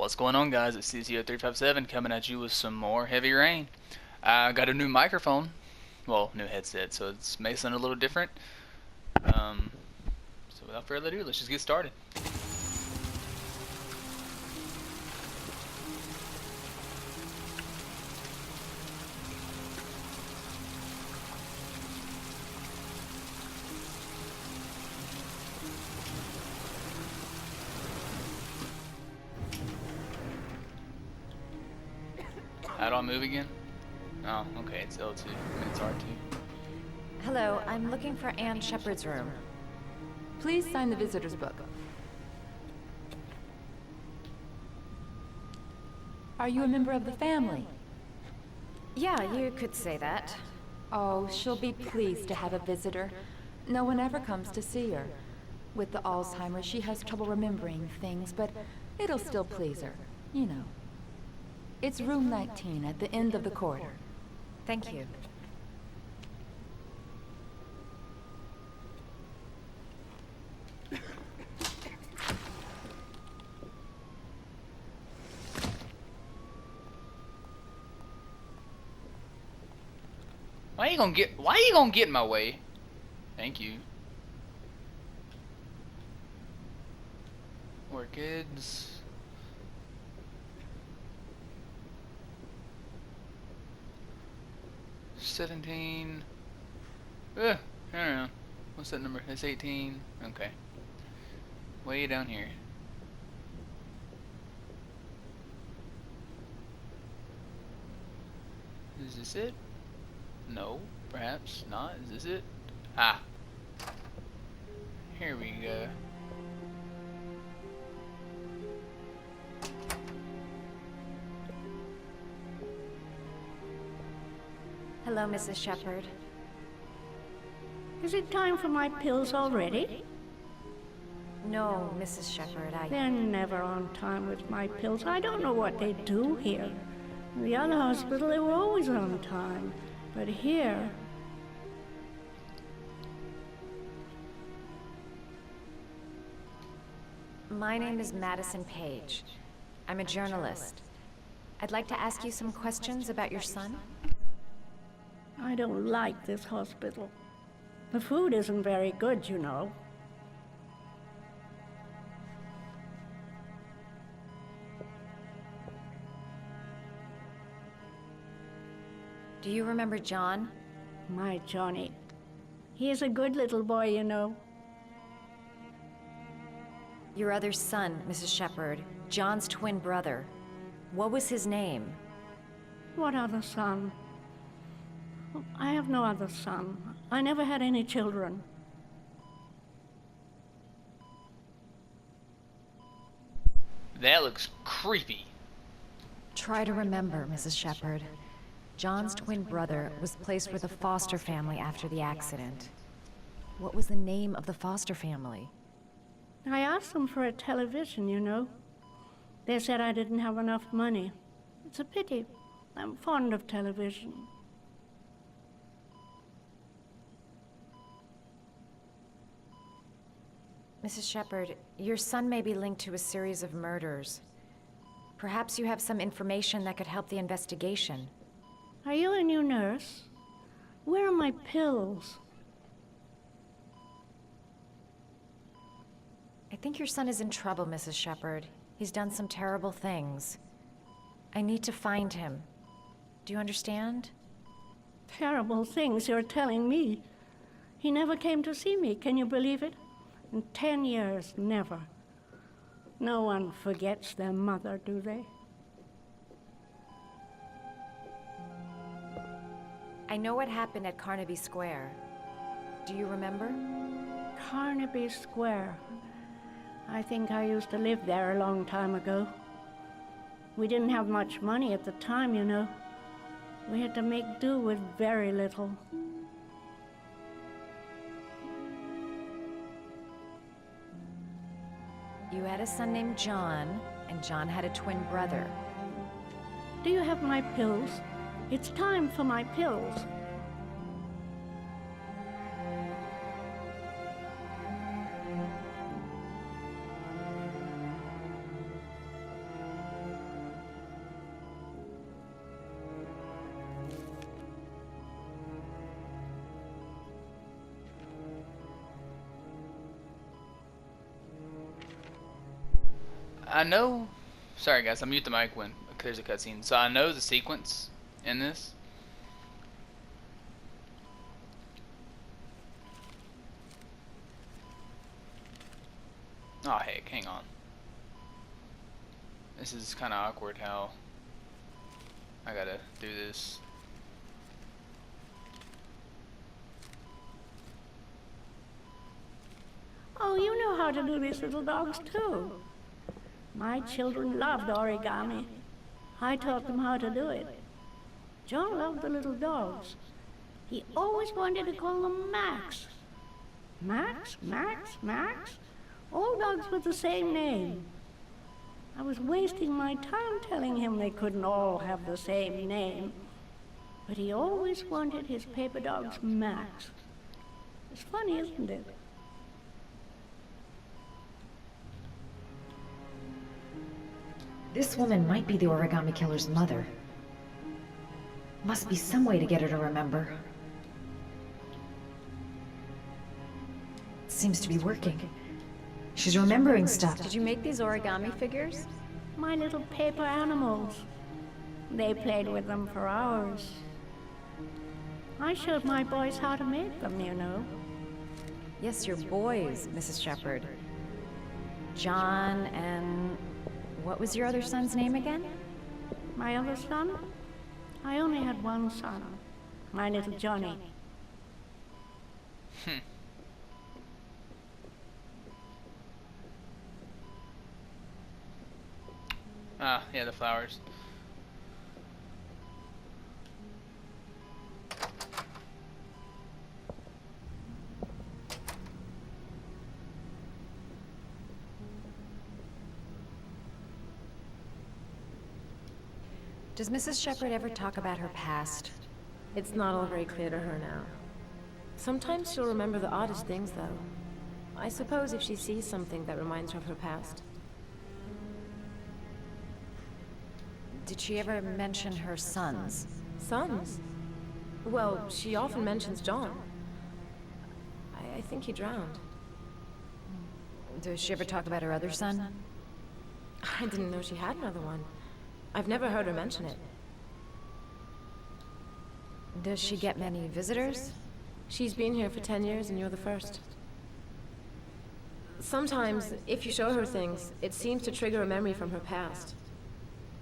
What's going on, guys? It's CCO357 coming at you with some more heavy rain. I got a new microphone, well, new headset, so it may sound a little different. So without further ado, let's just get started. How do I move again? Oh, okay, it's L2, and it's R2. Hello, I'm looking for Anne Shepard's room. Please sign the visitor's book. Are you a member of the family? Yeah, you could say that. Oh, she'll be pleased to have a visitor. No one ever comes to see her. With the Alzheimer's, she has trouble remembering things, but it'll still please her, you know. It's room 19 at the end of the corridor. Thank you. Why you gonna get in my way? Thank you. Orchids. $17. I don't know. What's that number? It's 18. Okay. Way down here. Is this it? No, perhaps not. Is this it? Ah. Here we go. Hello, Mrs. Shepard. Is it time for my pills already? No, Mrs. Shepard, They're never on time with my pills. I don't know what they do here. In the other hospital, they were always on time. But here... My name is Madison Page. I'm a journalist. I'd like to ask you some questions about your son. I don't like this hospital. The food isn't very good, you know. Do you remember John? My Johnny. He is a good little boy, you know. Your other son, Mrs. Shepard, John's twin brother. What was his name? What other son? I have no other son. I never had any children. That looks creepy. Try to remember, Mrs. Shepard. John's twin brother was placed with a foster family after the accident. What was the name of the foster family? I asked them for a television, you know. They said I didn't have enough money. It's a pity. I'm fond of television. Mrs. Shepard, your son may be linked to a series of murders. Perhaps you have some information that could help the investigation. Are you a new nurse? Where are my pills? I think your son is in trouble, Mrs. Shepard. He's done some terrible things. I need to find him. Do you understand? Terrible things you're telling me. He never came to see me, can you believe it? In 10 years, never. No one forgets their mother, do they? I know what happened at Carnaby Square. Do you remember? Carnaby Square. I think I used to live there a long time ago. We didn't have much money at the time, you know. We had to make do with very little. You had a son named John, and John had a twin brother. Do you have my pills? It's time for my pills. I know. Sorry, guys. I mute the mic when there's a cutscene. So I know the sequence in this. Oh heck, hang on. This is kind of awkward how I gotta do this. Oh, you know how to do these little dogs too. My children loved origami. I taught them how to do it. John loved the little dogs. He always wanted to call them Max. Max, Max, Max. All dogs with the same name. I was wasting my time telling him they couldn't all have the same name. But he always wanted his paper dogs Max. It's funny, isn't it? This woman might be the origami killer's mother. Must be some way to get her to remember. Seems to be working. She's remembering stuff. Did you make these origami figures? My little paper animals. They played with them for hours. I showed my boys how to make them, you know. Yes, your boys, Mrs. Shepherd. John and... what was your other son's name again? My other son? I only had one son. My little Johnny. Ah, yeah, the flowers. Does Mrs. Shepherd ever talk about her past? It's not all very clear to her now. Sometimes she'll remember the oddest things, though. I suppose if she sees something that reminds her of her past. Did she ever mention her sons? Sons? Well, she often mentions John. I think he drowned. Does she ever talk about her other son? I didn't know she had another one. I've never heard her mention it. Does she get many visitors? She's been here for 10 years and you're the first. Sometimes, if you show her things, it seems to trigger a memory from her past.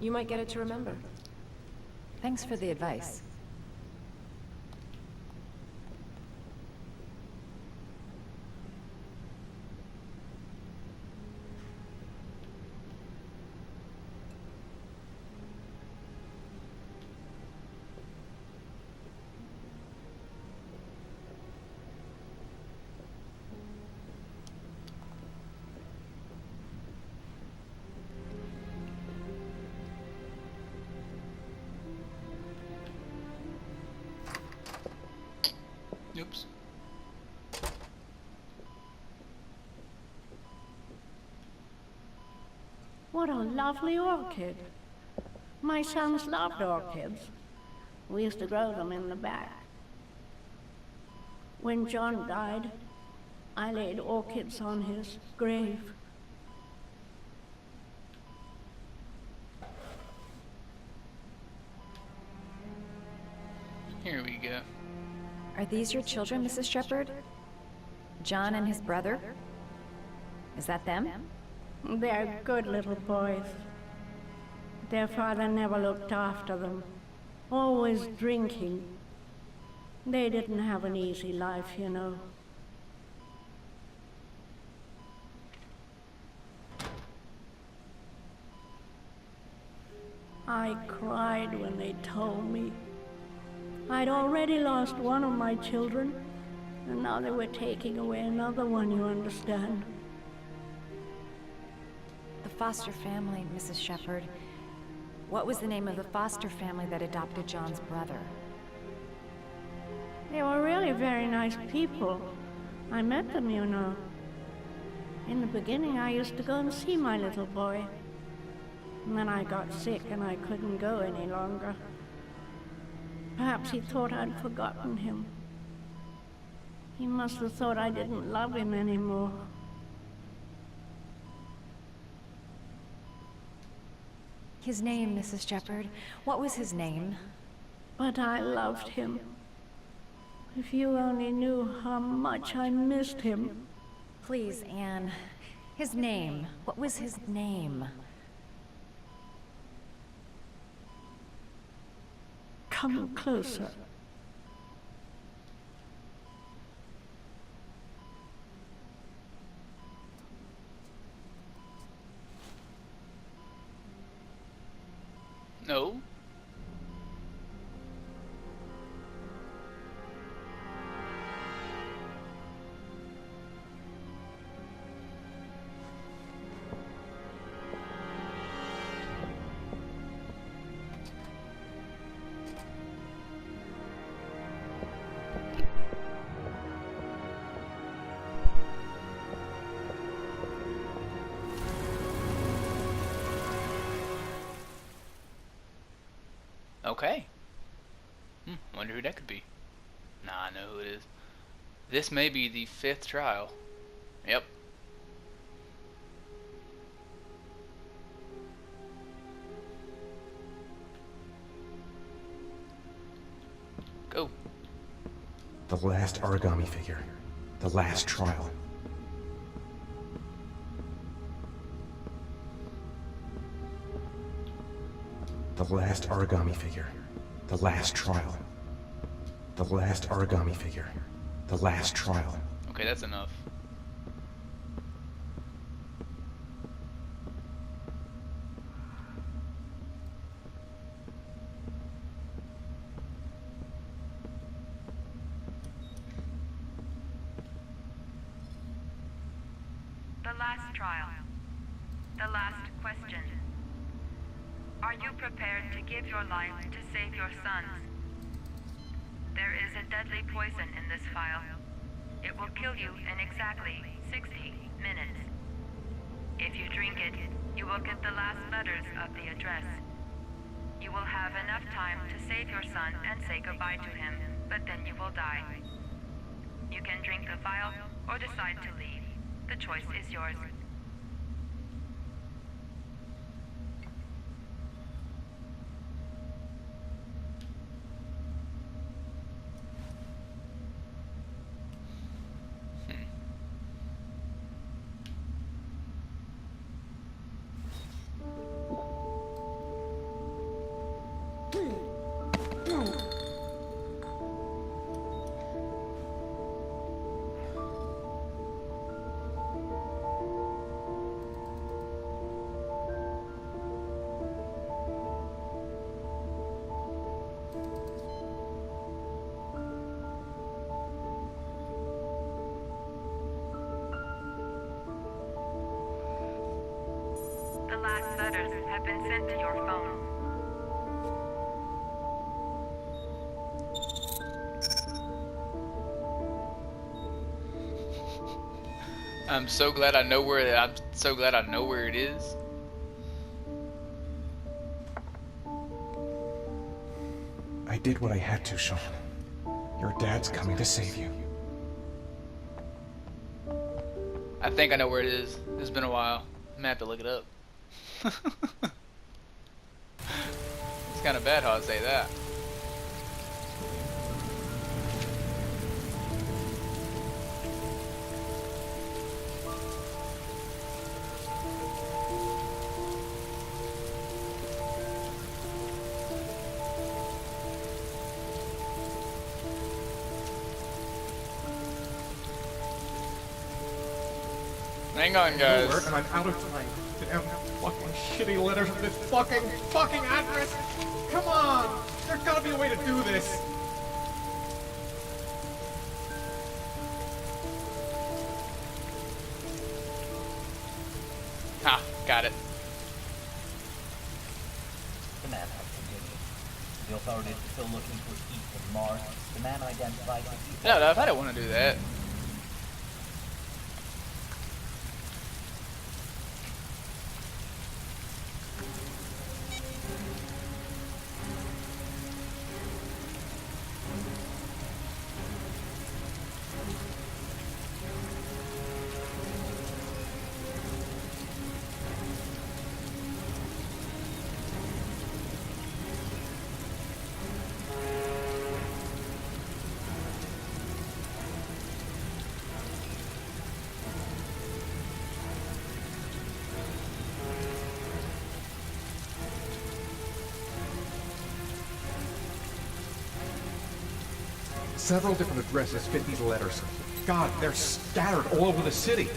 You might get it to remember. Thanks for the advice. Oops. What a lovely orchid. My sons loved orchids. We used to grow them in the back. When John died, I laid orchids on his grave. Here we go. Are these your children, Mrs. Shepherd? John and his brother? Is that them? They're good little boys. Their father never looked after them, always drinking. They didn't have an easy life, you know. I cried when they told me. I'd already lost one of my children, and now they were taking away another one, you understand. The foster family, Mrs. Shepherd. What was the name of the foster family that adopted John's brother? They were really very nice people. I met them, you know. In the beginning, I used to go and see my little boy. And then I got sick and I couldn't go any longer. Perhaps he thought I'd forgotten him. He must have thought I didn't love him anymore. His name, Mrs. Shepherd. What was his name? But I loved him. If you only knew how much I missed him. Please, Anne. His name. What was his name? Come closer. No. Okay. Wonder who that could be. Nah, I know who it is. This may be the 5th trial. Yep. Go. The last origami figure. The last trial. The last origami figure. The last trial. The last origami figure. The last trial. Okay, that's enough. The last trial. The last question. Are you prepared to give your life to save your sons? There is a deadly poison in this vial. It will kill you in exactly 60 minutes. If you drink it, you will get the last letters of the address. You will have enough time to save your son and say goodbye to him, but then you will die. You can drink the vial or decide to leave. The choice is yours. The last letters have been sent to your phone. I'm so glad I know where it is. I did what I had to, Sean. Your dad's coming to save you. I think I know where it is. It's been a while. I'm gonna have to look it up. It's kind of bad how I say that. Hang on, guys. And I'm out of time. Damn fucking shitty letters of this fucking address. Come on! There's gotta be a way to do this. Ha, got it. The manhunt continues. The authorities are still looking for Ethan Mark, the man identified as No, I don't want to do that. Several different addresses fit these letters. God, they're scattered all over the city.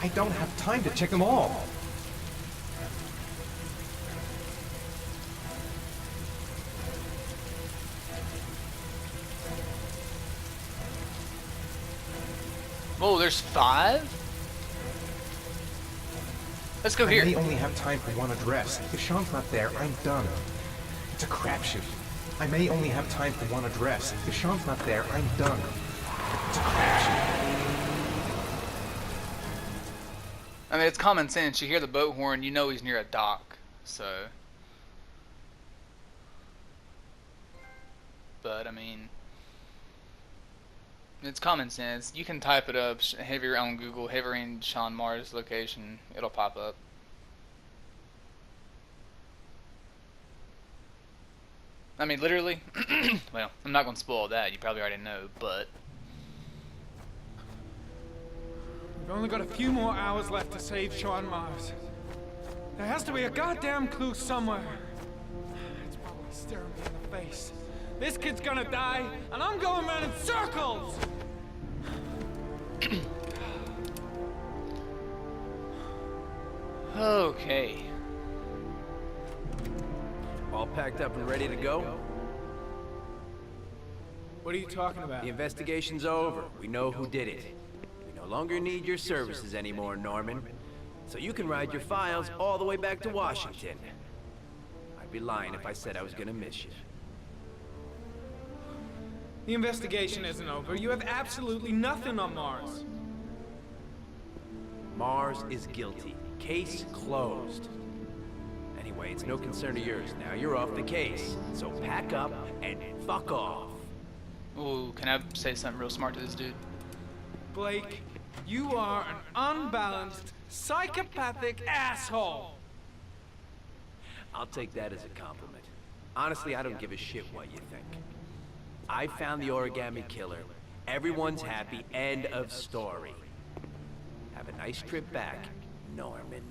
I don't have time to check them all. Oh, there's 5? Let's go here. I may only have time for one address. If Sean's not there, I'm done. It's a crapshoot. I may only have time for one address. If Sean's not there, I'm done. It's a crapshoot. I mean, it's common sense. You hear the boat horn, you know he's near a dock, so. But, I mean, it's common sense. You can type it up, heavy on Google, Heavy Rain Sean Mars location, it'll pop up. I mean, literally, well, I'm not going to spoil that, you probably already know, but. We've only got a few more hours left to save Sean Mars. There has to be a goddamn clue somewhere. It's probably staring me in the face. This kid's gonna die, and I'm going around in circles! Okay. All packed up and ready to go? What are you talking about? The investigation's over. We know who did it. We no longer need your services anymore, Norman. So you can ride your files all the way back to Washington. I'd be lying if I said I was gonna miss you. The investigation isn't over. You have absolutely nothing on Mars. Mars is guilty. Case closed. Anyway, it's no concern of yours now. You're off the case. So pack up and fuck off. Ooh, can I say something real smart to this dude? Blake, you are an unbalanced, psychopathic asshole! I'll take that as a compliment. Honestly, I don't give a shit what you think. I found the origami killer. Everyone's happy. End of story. Have a nice trip back, Norman.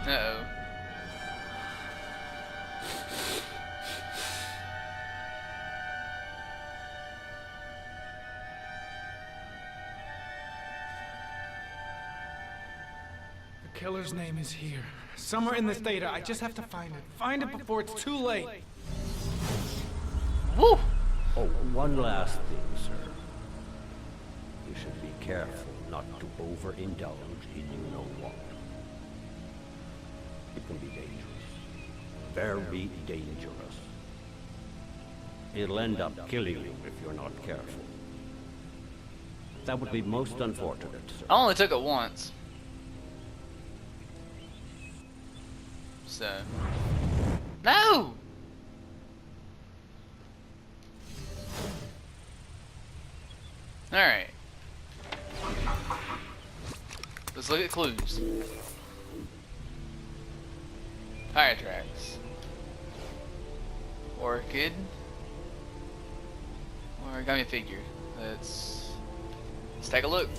Uh-oh. The killer's name is here. Somewhere in this data. I just have to find it. Find it before it's too late. Woo! Oh, one last thing, sir. You should be careful not to overindulge in you know what. It can be dangerous. Very dangerous. It'll end up killing you if you're not careful. That would be most unfortunate, sir. I only took it once. So. No! Alright. Let's look at clues. Tire tracks. Orchid. Origami figure. Let's take a look.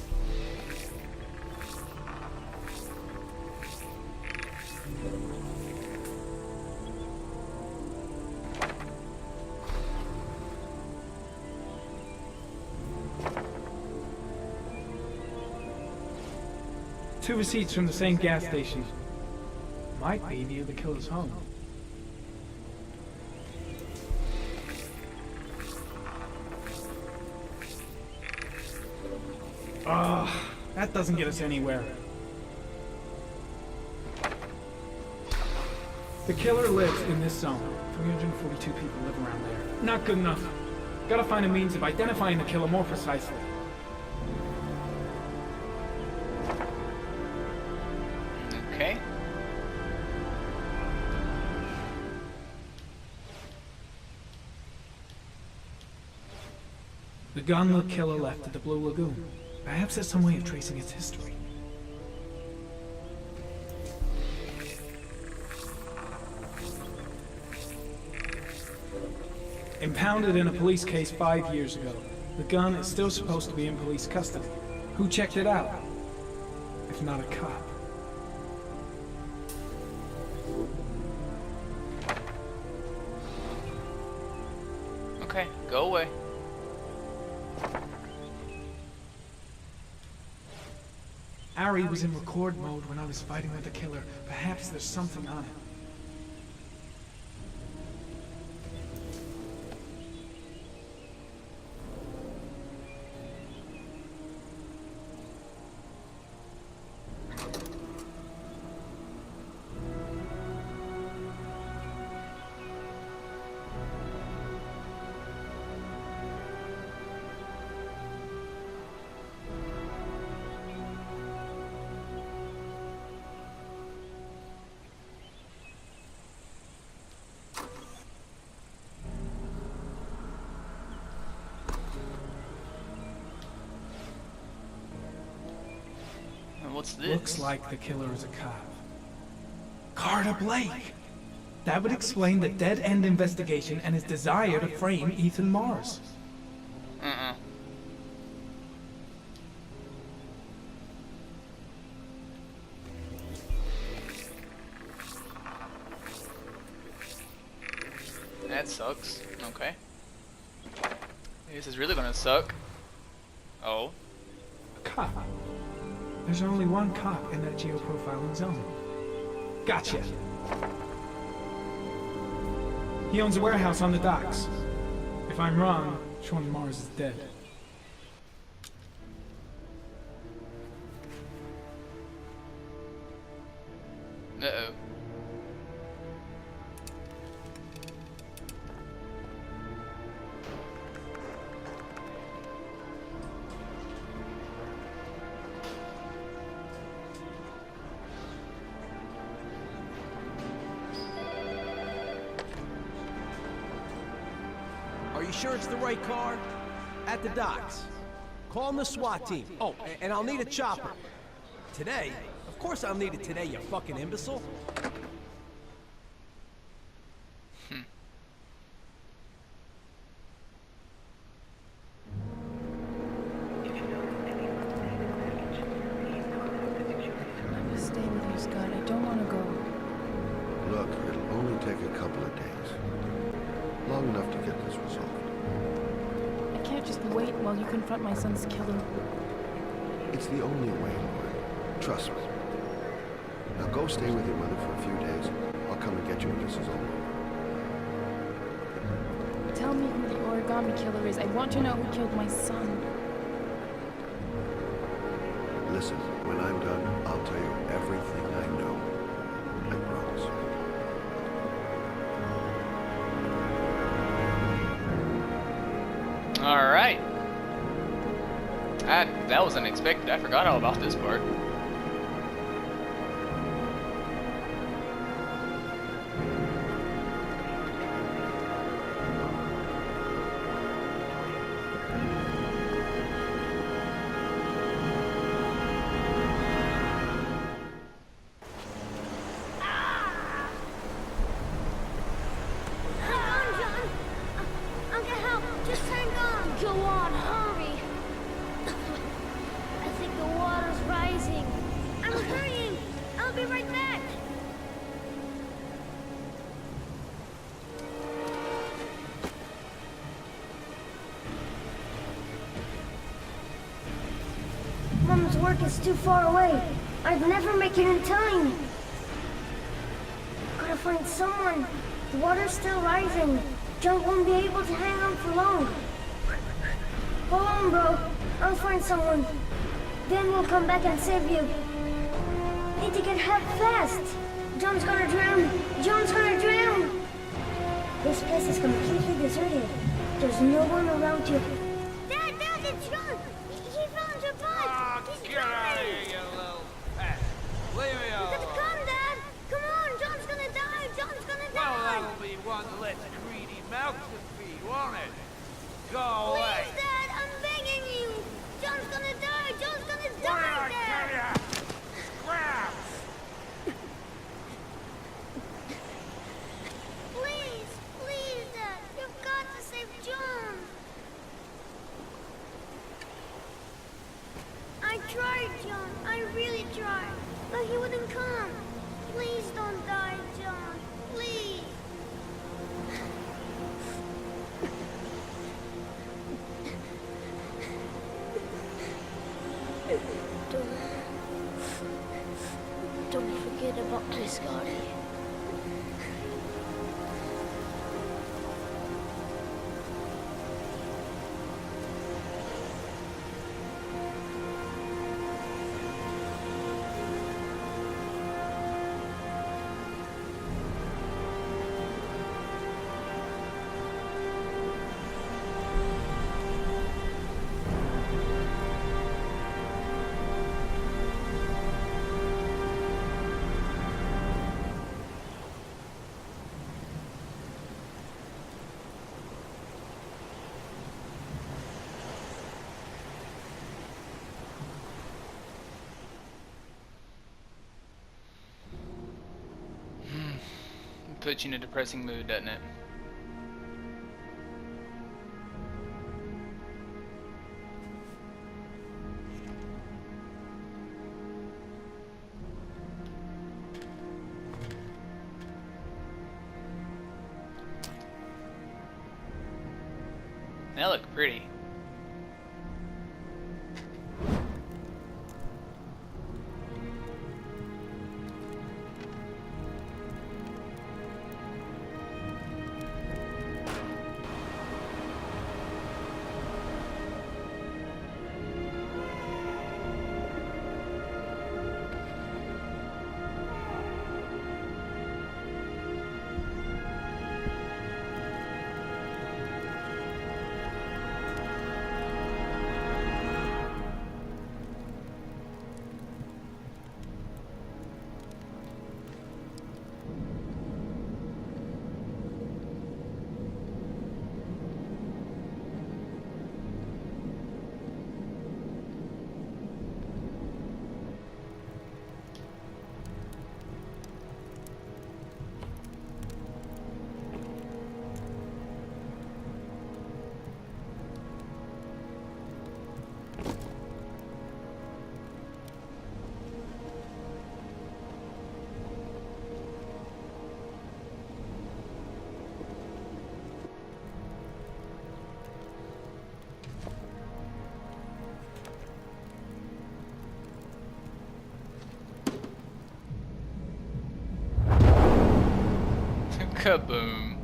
Two receipts from the same gas station. Might be near the killer's home. That doesn't get us anywhere. The killer lives in this zone. 342 people live around there. Not good enough. Gotta find a means of identifying the killer more precisely. Okay. The gun the killer left at the Blue Lagoon. Perhaps there's some way of tracing its history. Impounded in a police case 5 years ago. The gun is still supposed to be in police custody. Who checked it out? If who's not a cop. Okay, go away. Ari was in record mode when I was fighting with the killer. Perhaps there's something on it. What's this? Looks like the killer is a cop. Carter Blake! That would explain the dead-end investigation and his desire to frame Ethan Mars. That sucks. Okay. This is really gonna suck. Oh. A cop. There's only one cop in that geoprofiling zone. Gotcha. He owns a warehouse on the docks. If I'm wrong, Sean Mars is dead. Uh-oh. Are you sure it's the right car? At the docks. Call the SWAT team. Oh, and I'll need a chopper. Today? Of course I'll need it today, you fucking imbecile. I'm just staying with you, Scott. I don't want to go. Look, it'll only take a couple of days. Long enough to get this resolved. I can't just wait while you confront my son's killer. It's the only way, Lauren. Trust me. Now go stay with your mother for a few days. I'll come and get you when this is over. Tell me who the origami killer is. I want to know who killed my son. Listen, when I'm done, I'll tell you everything I know. I promise. Alright. That was unexpected. I forgot all about this part. Mom's work is too far away. I'd never make it in time. Gotta find someone. The water's still rising. John won't be able to hang on for long. Hold on, bro. I'll find someone. Then we'll come back and save you. Need to get help fast. John's gonna drown. John's gonna drown. This place is completely deserted. There's no one around you. Dad, it's John. He fell into a pipe. He's Get out of here, you little pest. Leave me alone. Look at the gun, Dad. Come on, John's gonna die. John's gonna die. Well, that'll be one less greedy mouth to feed, won't it? Go away. Please, Dad, I'm begging you. John's gonna die. John's gonna die, What did I Dad. tell ya? Scrap! Please, Dad. You've got to save John. I tried, John. I really tried. Scotty. Puts you in a depressing mood, doesn't it? They look pretty. Kaboom.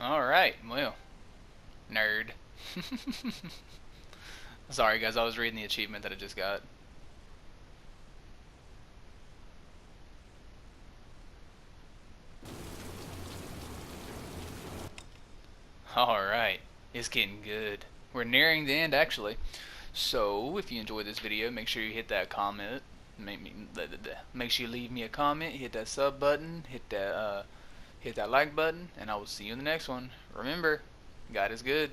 Alright, well, nerd. Sorry guys, I was reading the achievement that I just got. Alright, it's getting good. We're nearing the end actually. So, if you enjoyed this video, make sure you hit that comment. Make sure you leave me a comment, hit that sub button, hit that like button, and I will see you in the next one. Remember, God is good.